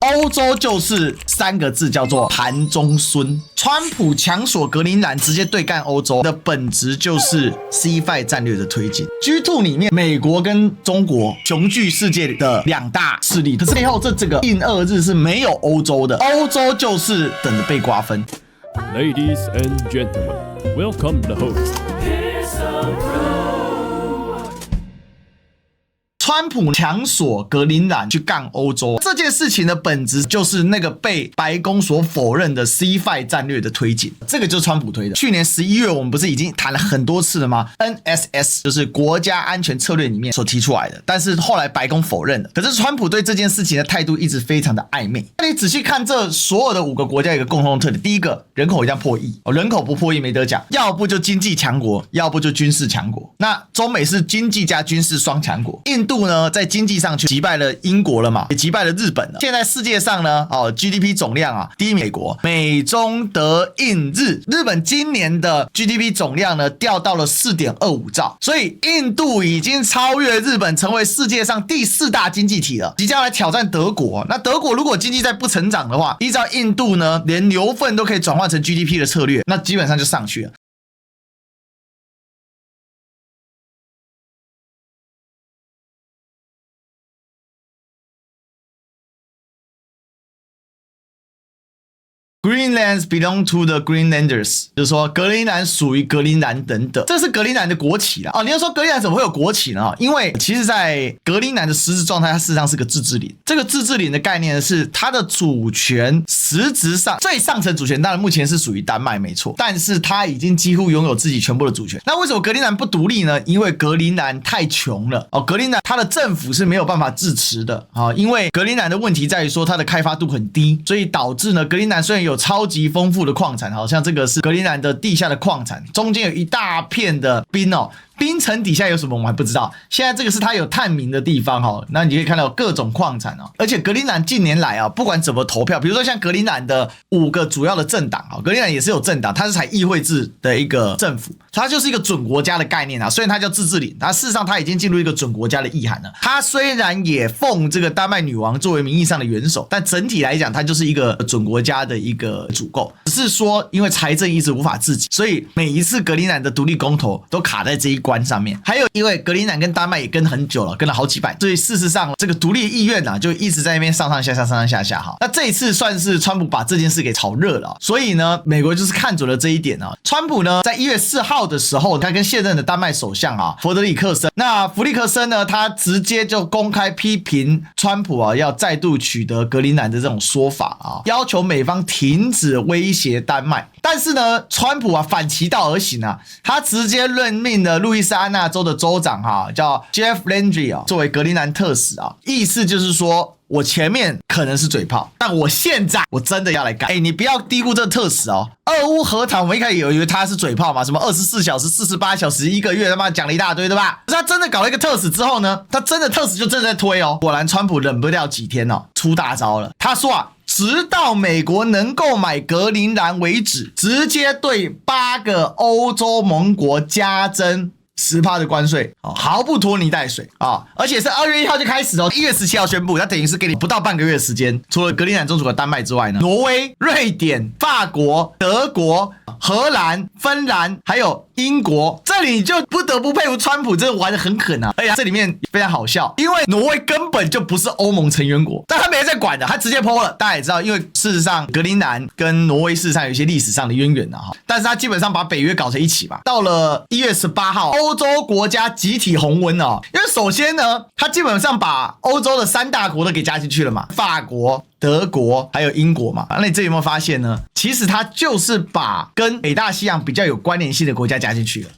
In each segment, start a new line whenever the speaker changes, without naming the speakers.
歐洲就是3個字，叫做盤中飧。川普強鎖格陵蘭，直接對幹歐洲的本質就是 C5 戰略的推進。G2 裡面，美國跟中國雄踞世界的2大勢力，可是背後這個印俄日是沒有歐洲的，歐洲就是等着被瓜分。
Ladies and gentlemen, welcome the host.
川普強鎖格陵蘭去幹歐洲這件事情的本質，就是那個被白宮所否認的 C5 戰略的推進。這個就是川普推的。去年11月，我們不是已經談了很多次了嗎 ？NSS 就是國家安全策略裡面所提出來的，但是後來白宮否認了。可是川普對這件事情的態度一直非常的曖昧。那你仔細看這所有的5個國家有一個共同的特點：第一個，人口一定要破億，人口不破億沒得講，要不就經濟強國，要不就軍事強國。那中美是經濟加軍事雙強國，印度呢，在經濟上去擊敗了英國了嘛，也擊敗了日本了。現在世界上呢，GDP 總量啊，第一美國，美中德印日，日本今年的 GDP 總量呢掉到了 4.25 兆，所以印度已經超越日本，成為世界上第4大經濟體了，即將來挑戰德國。那德國如果經濟再不成長的話，依照印度呢，連牛糞都可以轉換成 GDP 的策略，那基本上就上去了。Greenlands belong to the Greenlanders， 就是說格陵蘭屬於格陵蘭等等，這是格陵蘭的國旗啦。你要說格陵蘭怎麼會有國旗呢？因為其實在格陵蘭的實質狀態，它事實上是個自治領。這個自治領的概念是它的主權實質上最上層主權，當然目前是屬於丹麥沒錯，但是它已經幾乎擁有自己全部的主權。那為什麼格陵蘭不獨立呢？因為格陵蘭太窮了格陵蘭它的政府是沒有辦法自持的因為格陵蘭的問題在於說它的開發度很低，所以導致呢格陵蘭雖然有超級豐富的礦產，好像這個是格陵蘭的地下的礦產，中間有一大片的冰冰層底下有什麼我們還不知道。現在這個是它有探明的地方那你可以看到各種礦產而且格陵蘭近年來不管怎麼投票，比如說像格陵蘭的5個主要的政黨格陵蘭也是有政黨，它是採議會制的一個政府，它就是一個準國家的概念雖然它叫自治領，它事實上它已經進入一個準國家的意涵了。它雖然也奉這個丹麥女王作為名義上的元首，但整體來講它就是一個準國家的一個組構，只是說因為財政一直無法自己，所以每一次格陵蘭的獨立公投都卡在這一關上面。還有因為格陵蘭跟丹麥也跟很久了，跟了好幾百，所以事實上這個獨立意願就一直在那邊上上下下上上下下那這一次算是川普把這件事給炒熱了所以呢美國就是看準了這一點川普呢在1月4號的時候，他跟現任的丹麥首相弗德里克森，那弗利克森呢他直接就公開批評川普要再度取得格陵蘭的這種說法要求美方停止威脅丹麥。但是呢川普反其道而行他直接任命了路易斯安那州的州長叫 Jeff Landry 作為格陵蘭特使意思就是說我前面可能是嘴炮，但我現在我真的要來幹。你不要低估這個特使俄烏和談，我們一開始以為他是嘴炮嘛，什麼24小時、48小時、1個月，他媽講了一大堆，對吧？可是他真的搞了一個特使之後呢，他真的特使就真的在推果然川普忍不了幾天出大招了。他說直到美國能購買格陵蘭為止，直接對8個歐洲盟國加徵10%的關稅毫不拖泥帶水而且是2月1號就開始1月17號宣布，它等於是給你不到半個月的時間。除了格陵蘭宗主國丹麥之外呢，挪威、瑞典、法國、德國、荷蘭、芬蘭還有英國，這裡你就不得不佩服川普，真的玩得很狠而且這裡面非常好笑，因為挪威根本就不是歐盟成員國，但他没人在管的，他直接 po 了。大家也知道，因為事實上格陵蘭跟挪威事實上有一些歷史上的淵源但是他基本上把北約搞成一起嘛。到了1月18號，歐洲國家集體紅溫因為首先呢，他基本上把歐洲的3大國都給加進去了嘛，法國、德國還有英國嘛。那你這有沒有發現呢？其實他就是把跟北大西洋比較有關聯性的國家加進去了。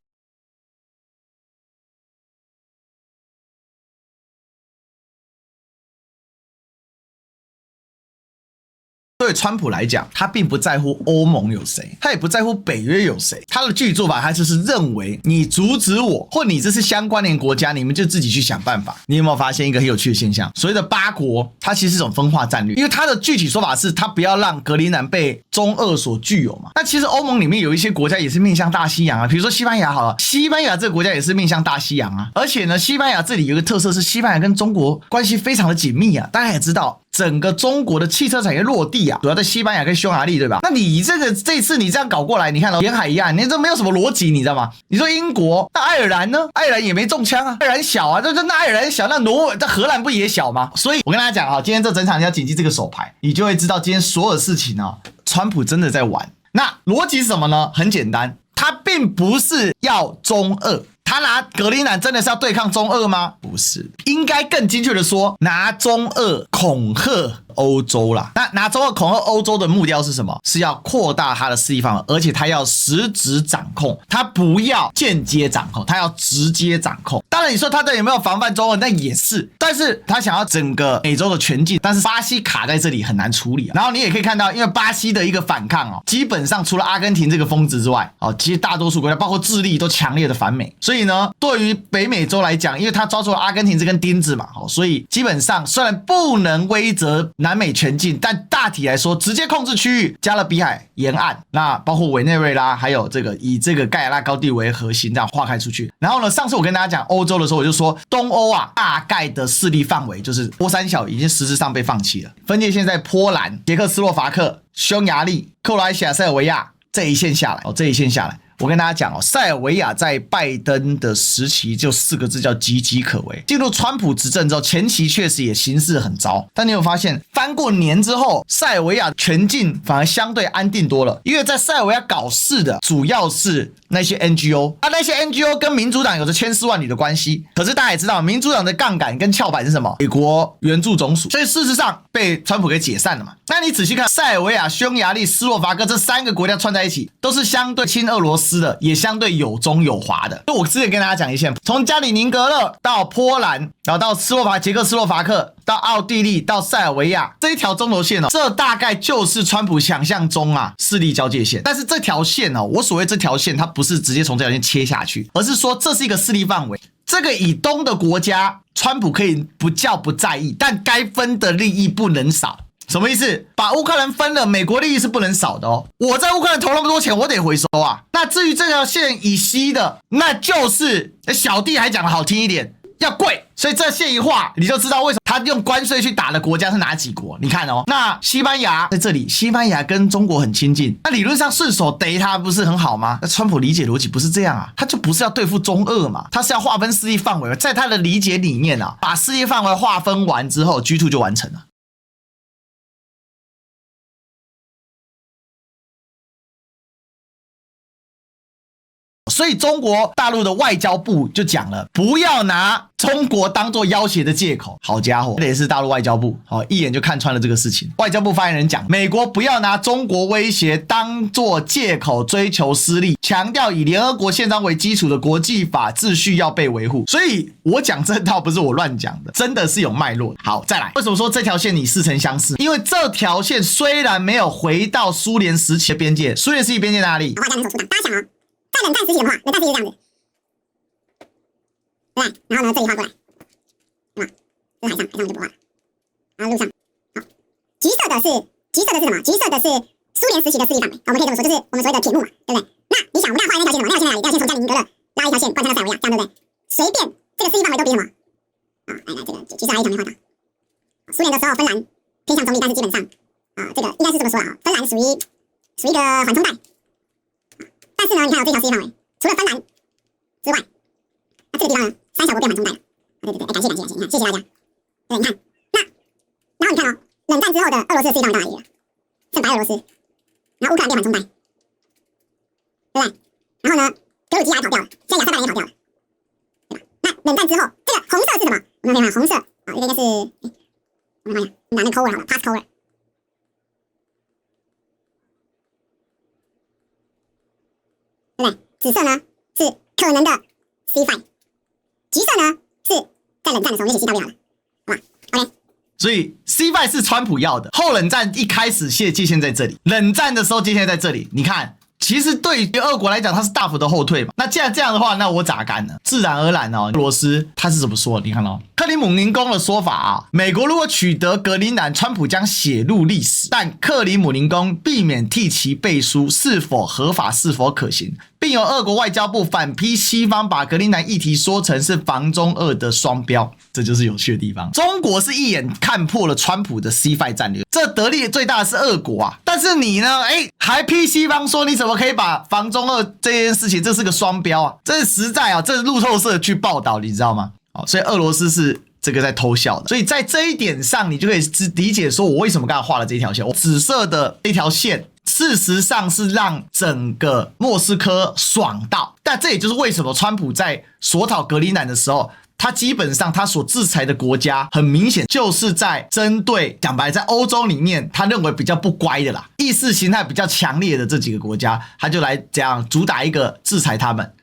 对川普來講，他並不在乎歐盟有誰，他也不在乎北約有誰，他的具體做法，他就是認為你阻止我，或你這是相關聯國家，你們就自己去想辦法。你有沒有發現一個很有趣的現象？所謂的8國，它其實是一種分化戰略，因為它的具體說法是，它不要讓格陵蘭被中俄所具有嘛。那其實歐盟裡面有一些國家也是面向大西洋比如說西班牙好了，西班牙這個國家也是面向大西洋而且呢，西班牙這裡有一個特色是，西班牙跟中國關係非常的緊密大家也知道，整個中國的汽車產業落地啊，主要在西班牙跟匈牙利，對吧？那你這次你這樣搞過來，你看沿海一岸，你這沒有什麼邏輯，你知道嗎？你說英國，那愛爾蘭呢？愛爾蘭也沒中槍啊，愛爾蘭小啊，那愛爾蘭小，那挪威、那荷蘭不也小嗎？所以我跟大家講啊，今天這整場你要謹記這個手牌，你就會知道今天所有事情啊，川普真的在玩。那邏輯是什麼呢？很簡單，他並不是要中俄。他拿格陵蘭真的是要對抗中俄嗎？不是，應該更精確的說，拿中俄恐嚇歐洲啦。那拿中俄恐嚇歐洲的目標是什麼？是要擴大他的勢力範圍，而且他要實質掌控，他不要間接掌控，他要直接掌控。當然，你說他這有沒有防範中俄？那也是，但是他想要整個美洲的全境，但是巴西卡在這裡很難處理啊。然後你也可以看到，因為巴西的一個反抗哦，基本上除了阿根廷這個瘋子之外，哦，其實大多數國家，包括智利都強烈的反美，所以呢，對於北美洲來講，因為他抓住了阿根廷這根釘子嘛，所以基本上雖然不能威懾南美全境，但大體來說，直接控制區域加勒比海沿岸，那包括委內瑞拉，還有這個以這個蓋亞那高地為核心，這樣劃開出去。然後呢，上次我跟大家講歐洲的時候，我就說東歐啊，大概的勢力範圍就是波三角已經實質上被放棄了，分界線在波蘭、捷克斯洛伐克、匈牙利、克羅埃西亞、塞爾維亞這一線下來，這一線下來。我跟大家講塞爾維亞在拜登的時期就4個字叫岌岌可危。進入川普執政之後，前期確實也形勢很糟，但你有發現翻過年之後，塞爾維亞全境反而相對安定多了，因為在塞爾維亞搞事的主要是那些 NGO， 那些 NGO 跟民主黨有着千絲萬縷的關係。可是大家也知道，民主黨的槓桿跟翹板是什麼？美國援助總署，所以事實上被川普給解散了嘛。那你仔細看，塞爾維亞、匈牙利、斯洛伐克這3個國家串在一起，都是相對親俄羅斯的，也相對有中有華的。就我之前跟大家講一線，從加里寧格勒到波蘭，然後到捷克斯洛伐克，到奧地利，到塞爾維亞這一條中軸線哦，這大概就是川普想象中啊勢力交界線。但是這條線哦，我所謂這條線，它不是直接從這條線切下去，而是說這是一個勢力範圍。這個以東的國家，川普可以不叫不在意，但該分的利益不能少。什麼意思？把烏克蘭分了，美國利益是不能少的哦。我在烏克蘭投那麼多錢，我得回收啊。那至於這條線以西的，那就是小弟還講的好聽一點，要貴。所以這線一畫，你就知道為什麼他用關稅去打的國家是哪幾國。你看哦，那西班牙在這裡，西班牙跟中國很親近，那理論上順手逮他不是很好嗎？那川普理解邏輯不是這樣啊，他就不是要對付中俄嘛，他是要劃分勢力範圍。在他的理解裡面啊，把勢力範圍劃分完之後 ，G2 就完成了。所以中國大陸的外交部就講了，不要拿中國當作要挾的借口。好家伙，這也是大陸外交部，一眼就看穿了這個事情。外交部發言人講，美國不要拿中國威脅當作借口追求私利，強調以聯合國憲章為基礎的國際法秩序要被維護。所以我講這套不是我亂講的，真的是有脈絡。好，再來，為什麼說這條線你似曾相識？因為這條線雖然沒有回到蘇聯時期的邊界，蘇聯時期邊界在哪裡？
大家想啊，在冷戰時期的話，冷戰時期是這樣子，對，然後呢，這裡畫過來，對吧？這是海上，海上我就不畫了。然後陸上，好，橘色的是什麼？橘色的是蘇聯時期的勢力範圍。我們可以這麼說，就是我們所謂的鐵幕嘛，對不對？那你想，我們剛才畫的那條線什麼？那條線在哪裡？那條線從加里寧格勒拉一條線貫穿到塞爾維亞，這樣對不對？隨便這個勢力範圍都比什麼？來，這個橘色還有一條沒畫到。蘇聯的時候，芬蘭偏向中立，但是基本上這個應該是這麼說啊，芬蘭屬於一個緩衝帶。但是呢，你看這條勢力範圍，除了芬蘭之外，那這個地方呢，3小國變緩衝帶了。對，感謝，你看，謝謝大家。對，你看，然後你看哦，冷戰之後的俄羅斯的勢力範圍到哪裡了？剩白俄羅斯，然後烏克蘭變緩衝帶，對不對？然後呢，格魯吉亞也跑掉了，現在亞塞拜然也跑掉了，對吧？那冷戰之後，這個紅色是什麼？我們可以看紅色啊，這個應該是，我們看一下，拿那個 color 好了 ，pass color。對不對？紫色呢是可能的 C5， 橘色呢是在冷戰的時候那些西到不了了，好吧 ？OK。
所以 C5 是川普要的，後冷戰一開始界限在這裡，冷戰的時候界限在這裡。你看，其實對於俄國來講，它是大幅的後退嘛。那既然這樣的話，那我咋幹呢？自然而然哦，俄羅斯他是怎麼說的？你看哦，克里姆林宮的說法啊，美國如果取得格陵蘭，川普將寫入歷史，但克里姆林宮避免替其背書是否合法、是否可行，並並由俄國外交部反批西方把格陵蘭議題說成是防中俄的雙標，這就是有趣的地方。中國是一眼看破了川普的 C5 戰略，這得利最大的是俄國啊，但是你呢，還批西方說你怎麼可以把防中俄這件事情，這是個雙標啊，這是實在啊，這是路透社去報道，你知道嗎？所以俄羅斯是這個在偷笑的，所以在這一點上，你就可以理解說我為什麼剛才畫了這條線，我紫色的這條線。事實上是讓整個莫斯科爽到，但這也就是為什麼川普在索討格陵蘭的時候，他基本上他所制裁的國家，很明顯就是在針對講白，在歐洲裡面他認為比較不乖的啦，意識形態比較強烈的這幾個國家，他就來這樣主打一個制裁他們。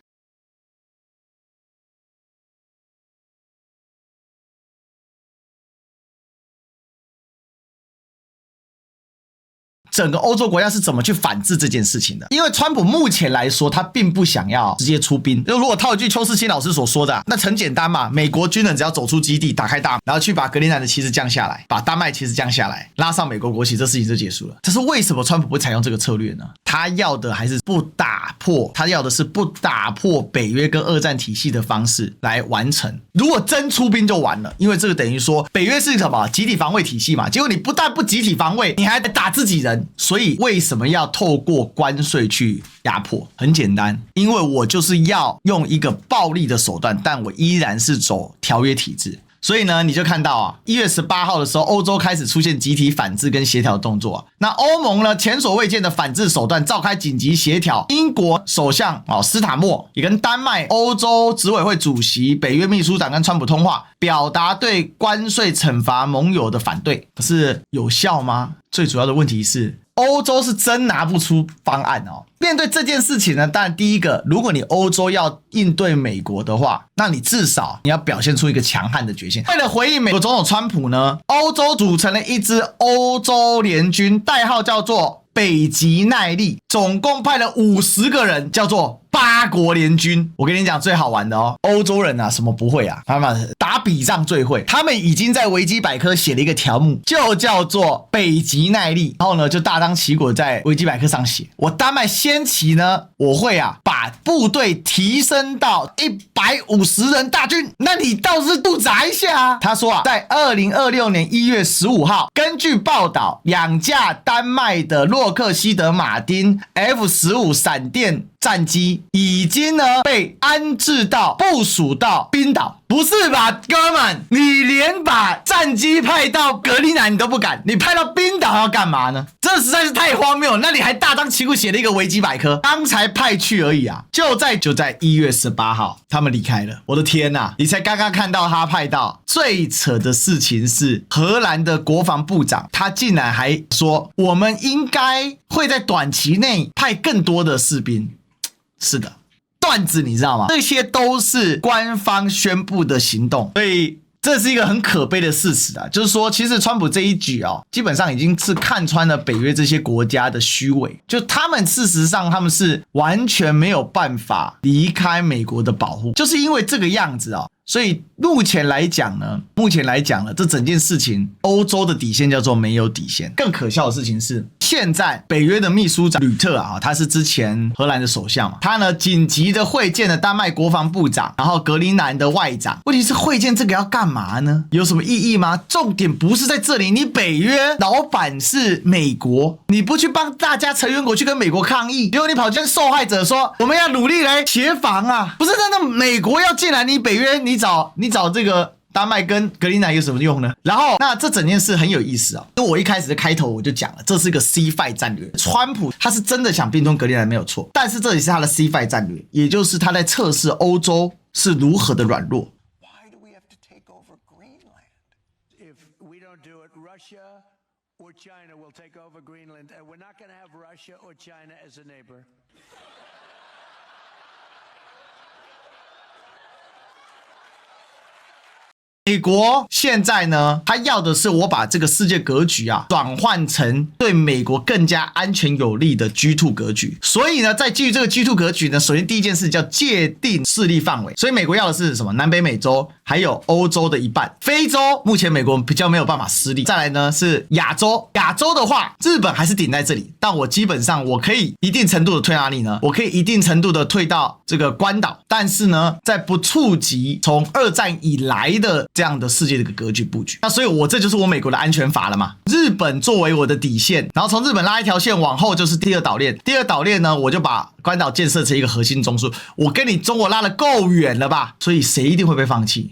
整個歐洲國家是怎麼去反制這件事情的？因為川普目前來說，他並不想要直接出兵。就如果套一句邱世清老師所說的，那很簡單嘛，美國軍人只要走出基地，打開大門，然後去把格陵蘭的旗幟降下來，把丹麥旗幟降下來，拉上美國國旗，這事情就結束了。這是為什麼川普不採用這個策略呢？他要的還是不打破，他要的是不打破北約跟二戰體系的方式來完成。如果真出兵就完了，因為這個等於說北約是什麼集體防衛體系嘛，結果你不但不集體防衛，你還得打自己人。所以為什麼要透過關稅去壓迫？很簡單，因為我就是要用一個暴力的手段，但我依然是走條約體制。所以呢，你就看到啊，1月18號的時候，歐洲開始出現集體反制跟協調動作。那歐盟呢，前所未見的反制手段，召開緊急協調。英國首相斯塔默也跟丹麥歐洲執委會主席、北約秘書長跟川普通話，表達對關稅懲罰盟友的反對。可是有效嗎？最主要的問題是，歐洲是真拿不出方案哦。面對這件事情呢，當然第一個，如果你歐洲要應對美國的話，那你至少你要表現出一個強悍的決心。為了回應美國總統川普呢，歐洲組成了一支歐洲聯軍，代號叫做北極耐力，總共派了50個人，叫做8國聯軍。我跟你講最好玩的哦，歐洲人啊什麼不會啊，他們打筆仗最會。他們已經在維基百科寫了一個條目，就叫做北極耐力，然後呢就大張旗鼓在維基百科上寫，我丹麥先期呢，我會把部隊提升到150人大軍。那你倒是肚子一下啊。他說在2026年1月15號，根據報道，2架丹麥的洛克希德馬丁 F-15閃電戰機已經呢被安置到部署到冰島。不是吧，哥們，你連把戰機派到格陵蘭你都不敢，你派到冰島要幹嘛呢？這實在是太荒謬了。那你還大張旗鼓寫了一個維基百科，剛才派去而已啊。就在1月18號，他們離開了。我的天哪，你才剛剛看到他派到。最扯的事情是，荷蘭的國防部長他竟然還說，我們應該會在短期內派更多的士兵。是的。段子你知道嗎？這些都是官方宣布的行動，所以這是一個很可悲的事實啊。就是說，其實川普這一舉基本上已經是看穿了北約這些國家的虛偽，就他們事實上他們是完全沒有辦法離開美國的保護，就是因為這個樣子所以目前來講呢，這整件事情，歐洲的底線叫做沒有底線。更可笑的事情是，現在北約的秘書長呂特他是之前荷蘭的首相嘛，他呢緊急的會見了丹麥國防部長，然後格陵蘭的外長。問題是會見這個要幹嘛呢？有什麼意義嗎？重點不是在這裡，你北約老闆是美國，你不去幫大家成員國去跟美國抗議，結果你跑去跟受害者說我們要努力來協防啊！不是那美國要進來，你北約你找這個丹麥跟格陵蘭有什麼用呢？然後那這整件事很有意思因為我一開始的開頭我就講了，這是個 C5 戰略。川普他是真的想併吞格陵蘭沒有錯，但是這也是他的 C5 戰略，也就是他在測試歐洲是如何的軟弱。
Why do we have to take over Greenland? If we don't do it, Russia or China will take over Greenland, and we're not going to have Russia or China as a neighbor.
美國現在呢，他要的是我把這個世界格局轉換成對美國更加安全有利的 G2 格局。所以呢，在基於這個 G2 格局呢，首先第一件事叫界定勢力範圍。所以美國要的是什麼？南北美洲還有歐洲的一半。非洲目前美國比較沒有辦法施力。再來呢是亞洲，亞洲的話，日本還是頂在這裡，但我基本上我可以一定程度的退哪裡呢？我可以一定程度的退到這個關島，但是呢，在不觸及從二戰以來的這樣的世界的一個格局布局。那所以我這就是我美國的安全法了嘛。日本作為我的底線，然後從日本拉一條線往後就是第二島鏈。第二島鏈呢，我就把關島建設成一個核心中樞。我跟你中國拉得夠遠了吧？所以誰一定會被放棄？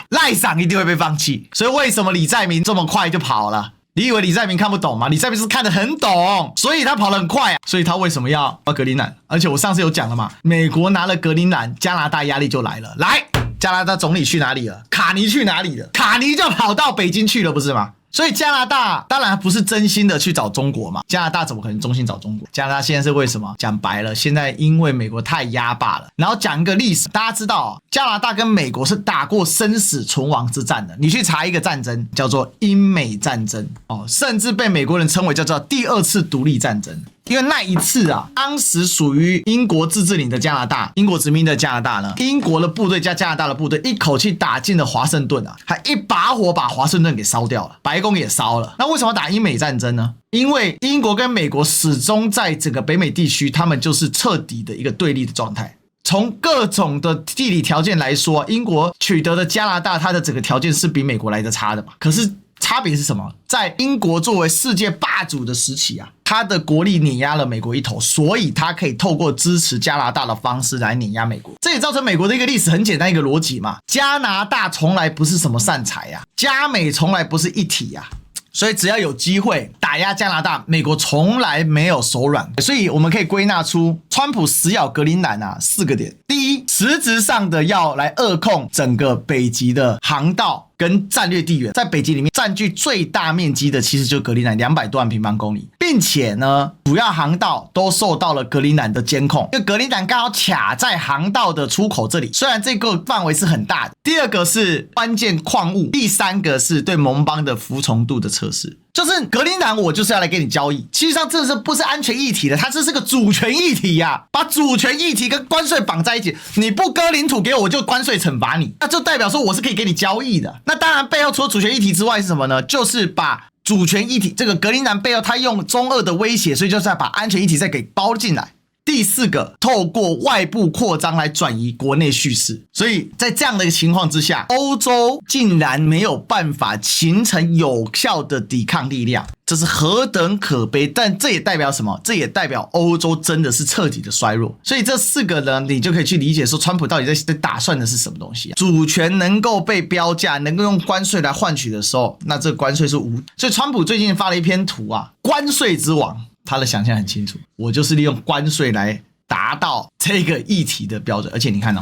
賴桑一定會被放棄。所以為什麼李在明這麼快就跑了？你以為李在明看不懂嗎？李在明是看得很懂，所以他跑得很快啊。所以他為什麼要格陵蘭？而且我上次有講了嘛，美國拿了格陵蘭，加拿大壓力就來了。來，加拿大總理去哪裡了？卡尼去哪裡了？卡尼就跑到北京去了，不是嗎？所以加拿大當然不是真心的去找中國嘛，加拿大怎麼可能衷心找中國？加拿大現在是為什麼？講白了，現在因為美國太壓霸了。然後講一個歷史，大家知道加拿大跟美國是打過生死存亡之戰的。你去查一個戰爭叫做英美戰爭甚至被美國人稱為叫做第二次獨立戰爭。因為那一次啊，當時屬於英國自治領的加拿大，英國殖民的加拿大呢，英國的部隊加加拿大的部隊一口氣打進了華盛頓啊，還一把火把華盛頓給燒掉了，白宮也燒了。那為什麼打英美戰爭呢？因為英國跟美國始終在整個北美地區，他們就是徹底的一個對立的狀態。從各種的地理條件來說，英國取得的加拿大，它的整個條件是比美國來的差的嘛。可是差別是什麼？在英國作為世界霸主的時期啊，他的國力碾壓了美國一頭，所以他可以透過支持加拿大的方式來碾壓美國。這也造成美國的一個歷史很簡單一個邏輯嘛，加拿大從來不是什麼善財啊，加美從來不是一體啊。所以只要有機會打壓加拿大，美國從來沒有手軟。所以我們可以歸納出川普死咬格陵蘭啊4個點。第一，實質上的要來扼控整個北極的航道跟戰略地緣，在北極裡面佔據最大面積的其實就是格陵蘭200多萬平方公里，並且呢，主要航道都受到了格陵蘭的監控，因為格陵蘭剛好卡在航道的出口這裡，雖然這個範圍是很大的。第二個是關鍵礦物，第三個是對盟邦的服從度的測試。就是格陵蘭，我就是要來跟你交易。其實上這是不是安全議題的，它这是個主權議題呀，把主權議題跟關稅綁在一起。你不割領土給我，我就關稅懲罰你，那就代表說我是可以給你交易的。那當然背後除了主權議題之外是什麼呢？就是把主權議題這個格陵蘭背後，他用中俄的威脅，所以就是要把安全議題再給包進來。第四個，透過外部擴張來轉移國內敘事，所以在這樣的一個情況之下，歐洲竟然沒有辦法形成有效的抵抗力量，這是何等可悲！但這也代表什麼？這也代表歐洲真的是徹底的衰弱。所以這4個呢，你就可以去理解說，川普到底在打算的是什麼東西啊？主權能夠被標價，能夠用關稅來換取的時候，那這個關稅是無。所以川普最近發了一篇圖啊，關稅之王。他的想象很清楚，我就是利用關稅來達到這個議題的標準。而且你看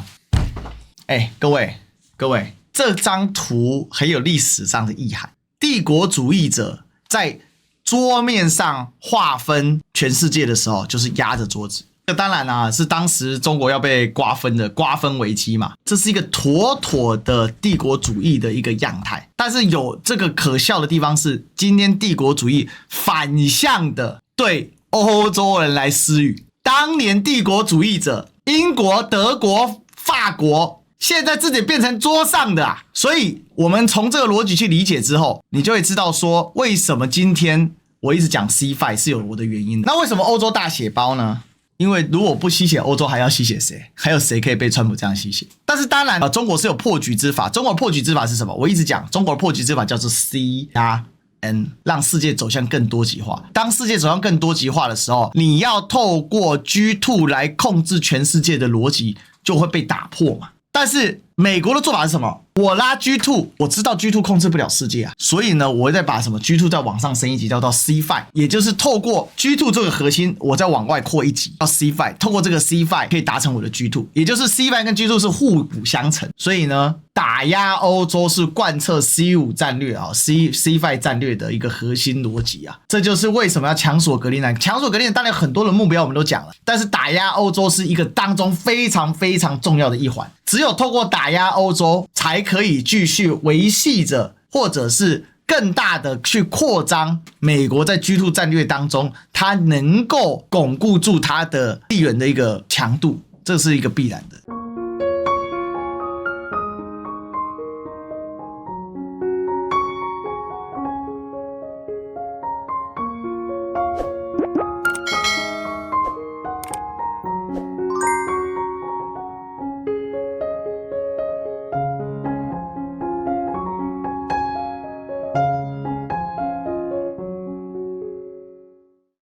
各位，這張圖很有歷史上的意涵。帝國主義者在桌面上劃分全世界的時候，就是壓着桌子。這當然啊，是當時中國要被瓜分的瓜分危機嘛，這是一個妥妥的帝國主義的一個樣態。但是有這個可笑的地方是，今天帝國主義反向的對歐洲人來施予。當年帝國主義者，英國、德國、法國，現在自己變成桌上的啊。所以我們從這個邏輯去理解之後，你就會知道說，為什麼今天我一直講 C5 是有我的原因的。那為什麼歐洲大血包呢？因為如果不吸血歐洲，還要吸血誰？還有誰可以被川普這樣吸血？但是當然中國是有破局之法。中國的破局之法是什麼？我一直講中國的破局之法叫做 CRN， 讓世界走向更多极化。當世界走向更多极化的時候，你要透過 G2 來控制全世界的邏輯就會被打破嘛。但是美國的做法是什麼？我拉 G2， 我知道 G2 控制不了世界啊，所以呢，我会再把什麼 G2 再往上升一級，叫到 C5， 也就是透過 G2 這個核心，我再往外擴一級到 C5， 透過這個 C5 可以達成我的 G2， 也就是 C5 跟 G2 是互補相成，所以呢，打壓歐洲是貫徹 C5 戰略啊 C5 戰略的一個核心邏輯啊，這就是為什麼要強鎖格陵蘭。強鎖格陵蘭當然有很多的目標我們都講了，但是打壓歐洲是一個當中非常非常重要的一環，只有透過打壓歐洲才可以繼續維繫着，或者是更大的去擴張美國在 G2 戰略當中，它能夠鞏固住它的地緣的一個強度，這是一個必然的。